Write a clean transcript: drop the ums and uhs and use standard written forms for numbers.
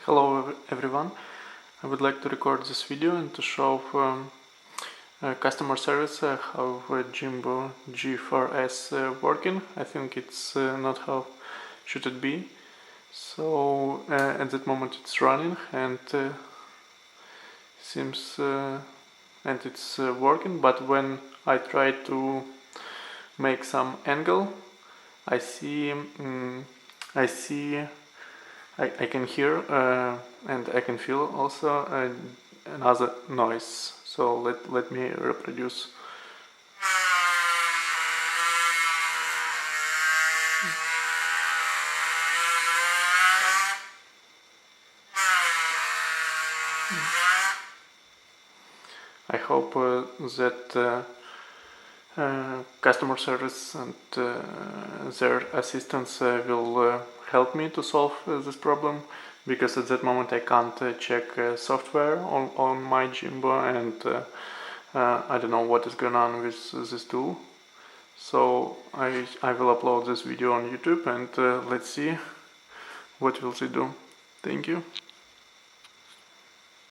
Hello everyone, I would like to record this video and to show customer service how Jimbo G4S working. I think it's not how should it be. So at that moment it's running and seems and it's working, but when I try to make some angle, I see I can hear and I can feel also another noise. So let me reproduce. I hope that customer service and their assistants will help me to solve this problem, because at that moment I can't check software on my Jimbo, and I don't know what is going on with this tool. So I will upload this video on YouTube and let's see what will it do. Thank you.